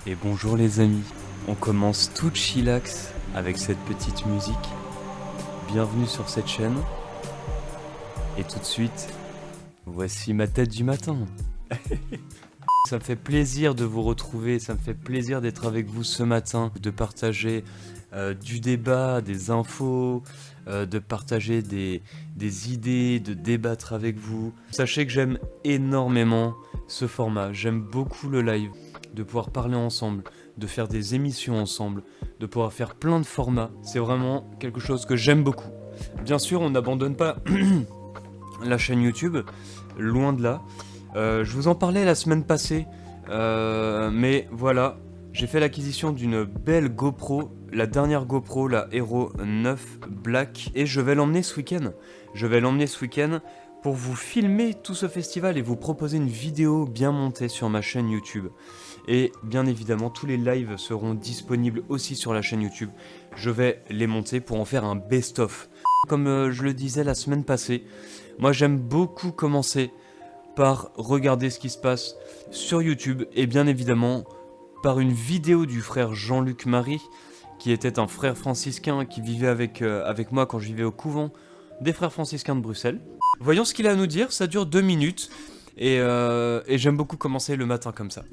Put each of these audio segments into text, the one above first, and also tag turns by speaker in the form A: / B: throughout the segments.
A: Et bonjour les amis, on commence tout chillax avec cette petite musique. Bienvenue sur cette chaîne. Et tout de suite, voici ma tête du matin. Ça me fait plaisir de vous retrouver, ça me fait plaisir d'être avec vous ce matin, de partager du débat, des infos, de partager des idées, de débattre avec vous. Sachez que j'aime énormément ce format, j'aime beaucoup le live, de pouvoir parler ensemble, de faire des émissions ensemble, de pouvoir faire plein de formats. C'est vraiment quelque chose que j'aime beaucoup. Bien sûr, on n'abandonne pas la chaîne YouTube, loin de là. Je vous en parlais la semaine passée, mais voilà, j'ai fait l'acquisition d'une belle GoPro, la dernière GoPro, la Hero 9 Black, et je vais l'emmener ce week-end. Je vais l'emmener ce week-end pour vous filmer tout ce festival et vous proposer une vidéo bien montée sur ma chaîne YouTube. Et bien évidemment, tous les lives seront disponibles aussi sur la chaîne YouTube. Je vais les monter pour en faire un best-of. Comme je le disais la semaine passée, moi j'aime beaucoup commencer par regarder ce qui se passe sur YouTube et bien évidemment par une vidéo du frère Jean-Luc Marie, qui était un frère franciscain qui vivait avec moi quand je vivais au couvent des frères franciscains de Bruxelles. Voyons ce qu'il a à nous dire, ça dure 2 minutes et j'aime beaucoup commencer le matin comme ça.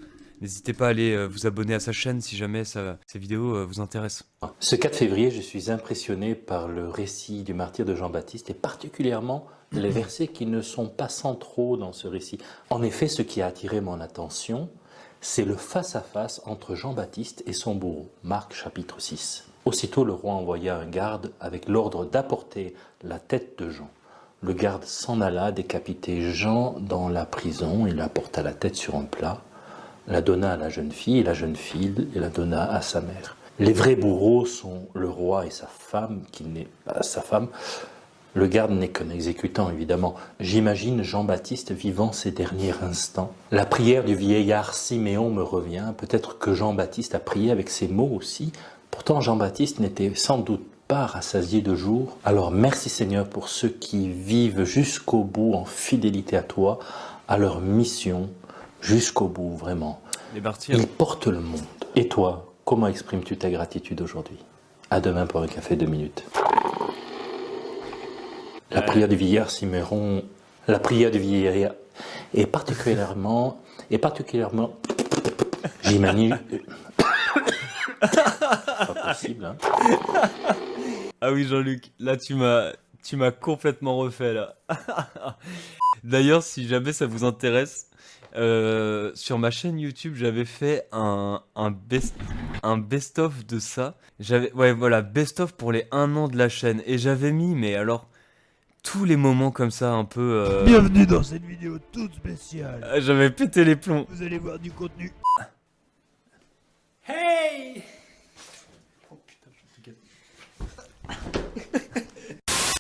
A: N'hésitez pas à aller vous abonner à sa chaîne si jamais ces vidéos vous intéressent.
B: Ce 4 février, je suis impressionné par le récit du martyre de Jean-Baptiste et particulièrement les versets qui ne sont pas centraux dans ce récit. En effet, ce qui a attiré mon attention, c'est le face-à-face entre Jean-Baptiste et son bourreau. Marc chapitre 6. Aussitôt, le roi envoya un garde avec l'ordre d'apporter la tête de Jean. Le garde s'en alla décapiter Jean dans la prison. Il apporta la tête sur un plat, la donna à la jeune fille, et la jeune fille la donna à sa mère. Les vrais bourreaux sont le roi et sa femme, qui n'est pas sa femme. Le garde n'est qu'un exécutant, évidemment. J'imagine Jean-Baptiste vivant ses derniers instants. La prière du vieillard Siméon me revient. Peut-être que Jean-Baptiste a prié avec ces mots aussi. Pourtant, Jean-Baptiste n'était sans doute pas rassasié de jour. Alors, merci Seigneur pour ceux qui vivent jusqu'au bout en fidélité à toi, à leur mission, jusqu'au bout, vraiment.
A: Les martyrs.
B: Ils portent le monde. Et toi, comment exprimes-tu ta gratitude aujourd'hui? À demain pour un café 2 minutes. La prière du vieillard Siméon, la prière du vieillard est particulièrement, j'imagine, pas possible, hein.
A: Ah oui Jean-Luc, là tu m'as complètement refait là. D'ailleurs, si jamais ça vous intéresse, sur ma chaîne YouTube, j'avais fait un best-of de ça. Ouais voilà, best-of pour les 1 an de la chaîne. Et j'avais mis, mais alors, tous les moments comme ça, un peu...
C: Bienvenue dans cette vidéo toute spéciale.
A: J'avais pété les plombs.
C: Vous allez voir du contenu.
A: Hey! Oh putain, je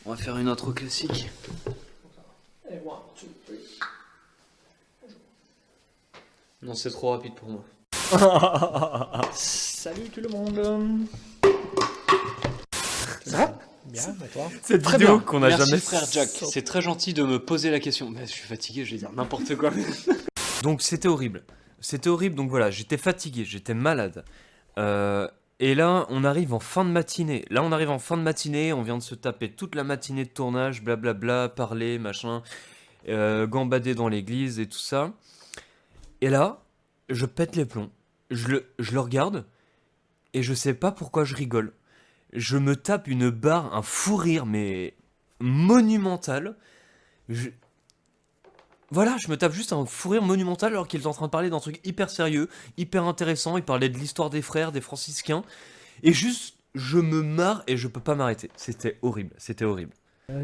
A: On va faire une intro classique. Non, c'est trop rapide pour moi.
C: Salut tout le monde. Ça va? Bien, et toi?
A: Cette
D: Très
A: vidéo
D: bien.
A: qu'on a
D: Merci,
A: jamais...
D: frère Jack. C'est très gentil de me poser la question. Mais je suis fatigué, je vais dire n'importe quoi.
A: Donc c'était horrible. C'était horrible, donc voilà, j'étais fatigué, j'étais malade. Et là, on arrive en fin de matinée. On vient de se taper toute la matinée de tournage, blablabla, parler, machin, gambader dans l'église et tout ça. Et là, je pète les plombs. Je le regarde et je sais pas pourquoi je rigole. Je me tape une barre, un fou rire, mais monumental. Voilà, je me tape juste un fou rire monumental alors qu'il est en train de parler d'un truc hyper sérieux, hyper intéressant. Il parlait de l'histoire des frères, des franciscains. Et juste, je me marre et je peux pas m'arrêter. C'était horrible, c'était horrible.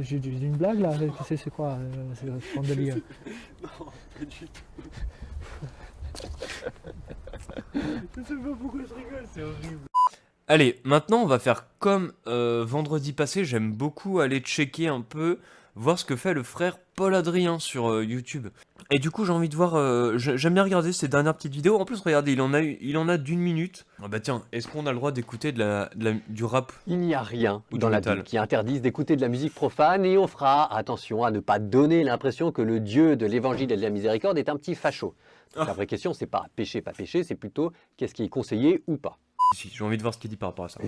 C: J'ai une blague là, c'est quoi? C'est le fond de lire.
D: Non, pas du tout.
C: Je sais pas pourquoi je rigole, c'est horrible.
A: Allez, maintenant on va faire comme vendredi passé. J'aime beaucoup aller checker un peu, voir ce que fait le frère Paul Adrien sur YouTube. Et du coup j'ai envie de voir, j'aime bien regarder ces dernières petites vidéos. En plus regardez, il en a d'1 minute. Ah bah tiens, est-ce qu'on a le droit d'écouter du rap?
E: Il n'y a rien
A: Ou
E: dans
A: du
E: la
A: métal.
E: Bible qui interdise d'écouter de la musique profane et on fera attention à ne pas donner l'impression que le Dieu de l'évangile et de la miséricorde est un petit facho. La vraie question, c'est pas péché, pas péché, c'est plutôt qu'est-ce qui est conseillé ou pas.
A: Si, j'ai envie de voir ce qu'il dit par rapport à ça.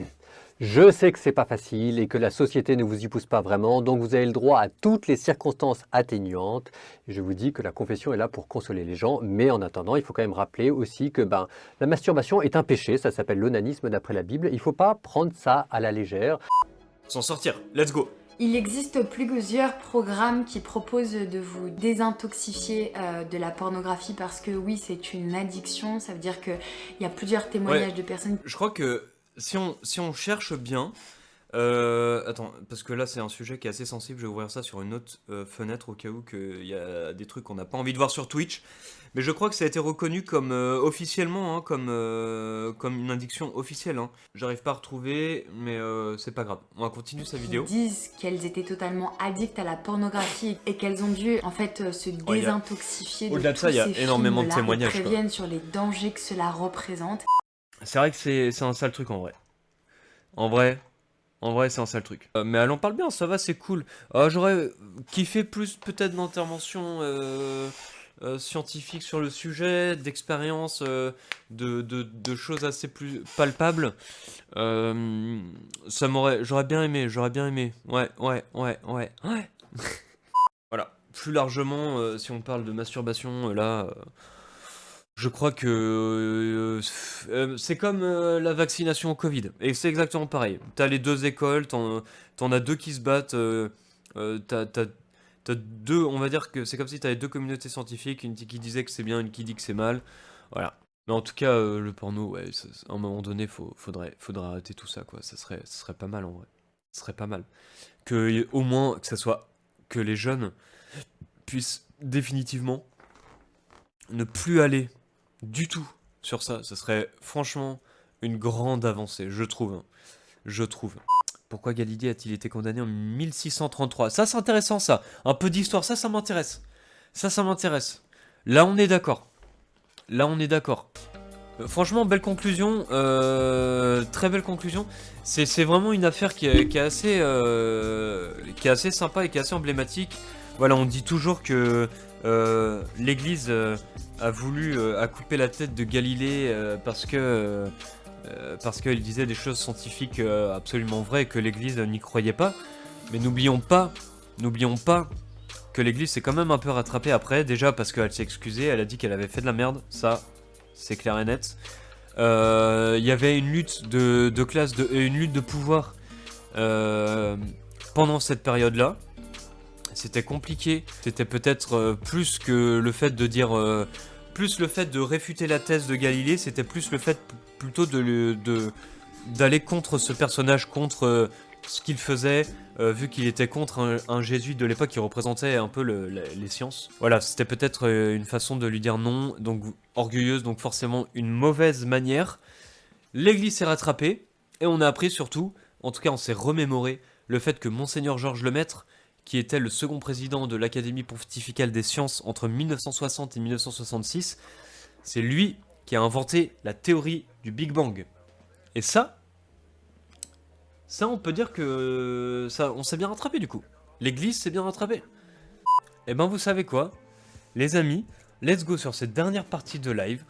E: Je sais que c'est pas facile et que la société ne vous y pousse pas vraiment, donc vous avez le droit à toutes les circonstances atténuantes. Et je vous dis que la confession est là pour consoler les gens, mais en attendant, il faut quand même rappeler aussi que la masturbation est un péché, ça s'appelle l'onanisme d'après la Bible. Il faut pas prendre ça à la légère.
A: S'en sortir, let's go.
F: Il existe plusieurs programmes qui proposent de vous désintoxifier de la pornographie parce que oui, c'est une addiction. Ça veut dire qu'il y a plusieurs témoignages de personnes.
A: Je crois que si on cherche bien... attends, parce que là c'est un sujet qui est assez sensible, je vais ouvrir ça sur une autre fenêtre au cas où il y a des trucs qu'on n'a pas envie de voir sur Twitch. Mais je crois que ça a été reconnu comme officiellement, hein, comme une addiction officielle. Hein. J'arrive pas à retrouver, mais c'est pas grave. On va continuer sa vidéo.
F: Qui disent qu'elles étaient totalement addictes à la pornographie et qu'elles ont dû en fait se désintoxifier de
A: au-delà de
F: tous
A: ça, il y a
F: ces
A: énormément de
F: films-là
A: témoignages,
F: et préviennent sur les dangers que cela représente.
A: C'est vrai que c'est un sale truc en vrai. En vrai, c'est un sale truc. Mais elle en parle bien, ça va, c'est cool. J'aurais kiffé plus peut-être d'interventions scientifiques sur le sujet, d'expériences, de choses assez plus palpables. J'aurais bien aimé. Ouais. Voilà. Plus largement, si on parle de masturbation, là... Je crois que c'est comme la vaccination au Covid. Et c'est exactement pareil. T'as les deux écoles, t'en as deux qui se battent. T'as deux, on va dire que c'est comme si t'avais deux communautés scientifiques, une qui disait que c'est bien, une qui dit que c'est mal. Voilà. Mais en tout cas, le porno, ouais, à un moment donné, faudrait arrêter tout ça, quoi. Ça serait pas mal en vrai. Ce serait pas mal. Au moins, que ça soit que les jeunes puissent définitivement ne plus aller du tout sur ça. Ça serait franchement une grande avancée, je trouve. Pourquoi Galilée a-t-il été condamné en 1633? Ça, c'est intéressant, ça. Un peu d'histoire, ça m'intéresse. Ça m'intéresse. Là, on est d'accord. Franchement, belle conclusion. Très belle conclusion. C'est vraiment une affaire qui est assez sympa et qui est assez emblématique. Voilà, on dit toujours que l'Église a coupé la tête de Galilée parce qu'il disait des choses scientifiques absolument vraies et que l'Église n'y croyait pas. Mais n'oublions pas que l'Église s'est quand même un peu rattrapée après, déjà parce qu'elle s'est excusée, elle a dit qu'elle avait fait de la merde, ça c'est clair et net. Il y avait une lutte de classe, une lutte de pouvoir pendant cette période-là. C'était compliqué, c'était peut-être plus que le fait de dire... plus le fait de réfuter la thèse de Galilée, c'était plus le fait plutôt d'aller contre ce personnage, contre ce qu'il faisait, vu qu'il était contre un jésuite de l'époque qui représentait un peu les sciences. Voilà, c'était peut-être une façon de lui dire non, donc orgueilleuse, donc forcément une mauvaise manière. L'Église s'est rattrapée, et on a appris surtout, en tout cas on s'est remémoré, le fait que Monseigneur Georges Lemaître, qui était le second président de l'Académie pontificale des sciences entre 1960 et 1966, c'est lui qui a inventé la théorie du Big Bang. Et ça on peut dire que on s'est bien rattrapé du coup. L'Église s'est bien rattrapée. Et ben vous savez quoi, les amis, let's go sur cette dernière partie de live.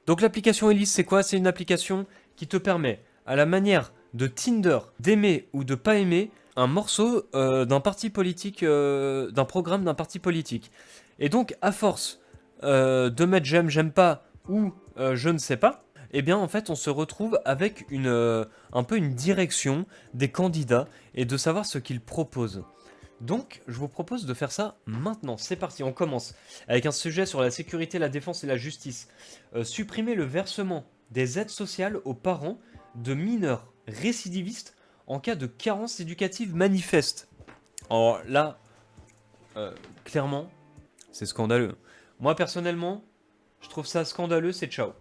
A: Donc l'application Elise, c'est quoi? C'est une application qui te permet, à la manière de Tinder, d'aimer ou de pas aimer un morceau d'un parti politique, d'un programme d'un parti politique. Et donc, à force de mettre j'aime pas ou je ne sais pas, eh bien, en fait, on se retrouve avec un peu une direction des candidats et de savoir ce qu'ils proposent. Donc, je vous propose de faire ça maintenant. C'est parti, on commence avec un sujet sur la sécurité, la défense et la justice. Supprimer le versement des aides sociales aux parents de mineurs récidivistes en cas de carence éducative manifeste. Alors là, clairement, c'est scandaleux. Moi, personnellement, je trouve ça scandaleux, c'est ciao.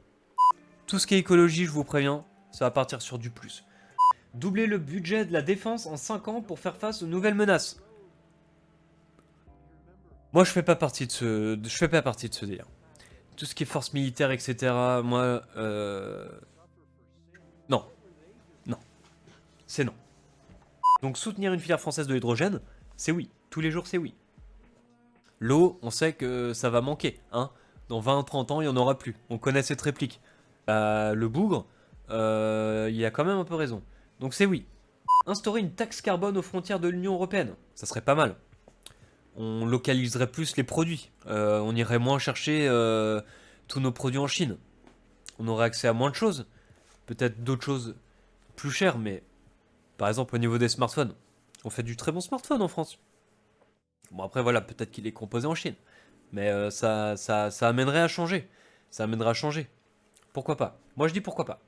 A: Tout ce qui est écologie, je vous préviens, ça va partir sur du plus. Doubler le budget de la défense en 5 ans pour faire face aux nouvelles menaces. Moi, je fais pas partie de ce délire. Tout ce qui est force militaire, etc., moi, non. C'est non. Donc soutenir une filière française de l'hydrogène, c'est oui. Tous les jours, c'est oui. L'eau, on sait que ça va manquer, hein. Dans 20-30 ans, il n'y en aura plus. On connaît cette réplique. Le bougre, il a quand même un peu raison. Donc c'est oui. Instaurer une taxe carbone aux frontières de l'Union Européenne, ça serait pas mal. On localiserait plus les produits. On irait moins chercher tous nos produits en Chine. On aurait accès à moins de choses. Peut-être d'autres choses plus chères, mais par exemple au niveau des smartphones. On fait du très bon smartphone en France. Bon après voilà, peut-être qu'il est composé en Chine. Mais ça amènerait à changer. Ça amènerait à changer. Pourquoi pas? Moi je dis pourquoi pas.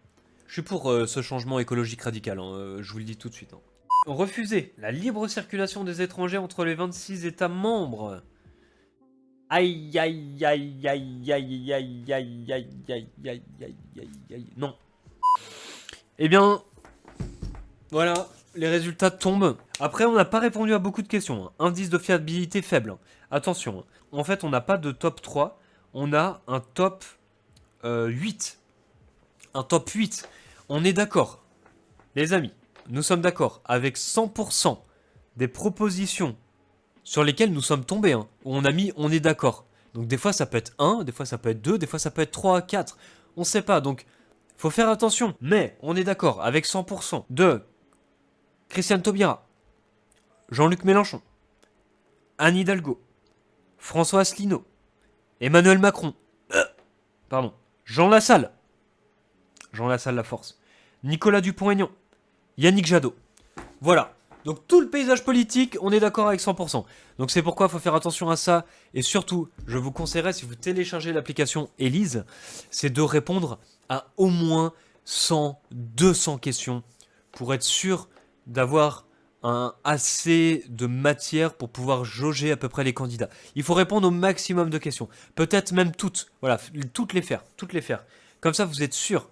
A: Je suis pour ce changement écologique radical, hein, je vous le dis tout de suite. Hein. Refuser la libre circulation des étrangers entre les 26 États membres. Aïe aïe aïe aïe aïe aïe aïe aïe aïe aïe aïe aïe aïe. Non. Eh bien, voilà, les résultats tombent. Après, on n'a pas répondu à beaucoup de questions. Hein. Indice de fiabilité faible. Hein. Attention, hein. En fait, on n'a pas de top 3, on a un top 8. Un top 8. On est d'accord, les amis, nous sommes d'accord avec 100% des propositions sur lesquelles nous sommes tombés, hein, où on a mis on est d'accord. Donc des fois ça peut être 1, des fois ça peut être 2, des fois ça peut être 3, 4. On sait pas, donc faut faire attention. Mais on est d'accord avec 100% de Christiane Taubira, Jean-Luc Mélenchon, Anne Hidalgo, François Asselineau, Emmanuel Macron, pardon, Jean Lassalle la force, Nicolas Dupont-Aignan, Yannick Jadot. Voilà. Donc tout le paysage politique, on est d'accord avec 100%. Donc c'est pourquoi il faut faire attention à ça. Et surtout, je vous conseillerais, si vous téléchargez l'application Élise, c'est de répondre à au moins 100, 200 questions pour être sûr d'avoir assez de matière pour pouvoir jauger à peu près les candidats. Il faut répondre au maximum de questions. Peut-être même toutes. Voilà, toutes les faire. Comme ça, vous êtes sûr.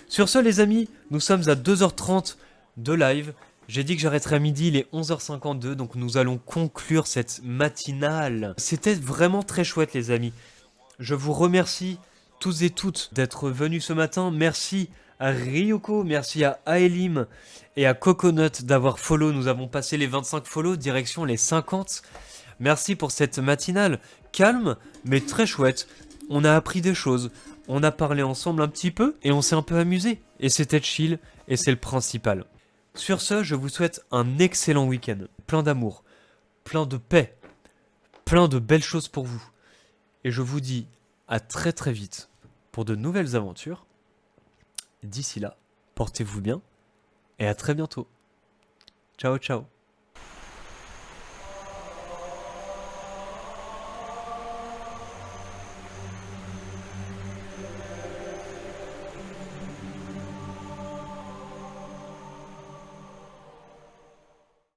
A: Sur ce, les amis, nous sommes à 2h30 de live. J'ai dit que j'arrêterais à midi, il est 11h52, donc nous allons conclure cette matinale. C'était vraiment très chouette, les amis. Je vous remercie tous et toutes d'être venus ce matin. Merci à Ryoko, merci à Aelim et à Coconut d'avoir follow. Nous avons passé les 25 follow, direction les 50. Merci pour cette matinale calme, mais très chouette. On a appris des choses. On a parlé ensemble un petit peu et on s'est un peu amusé. Et c'était chill et c'est le principal. Sur ce, je vous souhaite un excellent week-end. Plein d'amour, plein de paix, plein de belles choses pour vous. Et je vous dis à très très vite pour de nouvelles aventures. D'ici là, portez-vous bien et à très bientôt. Ciao ciao.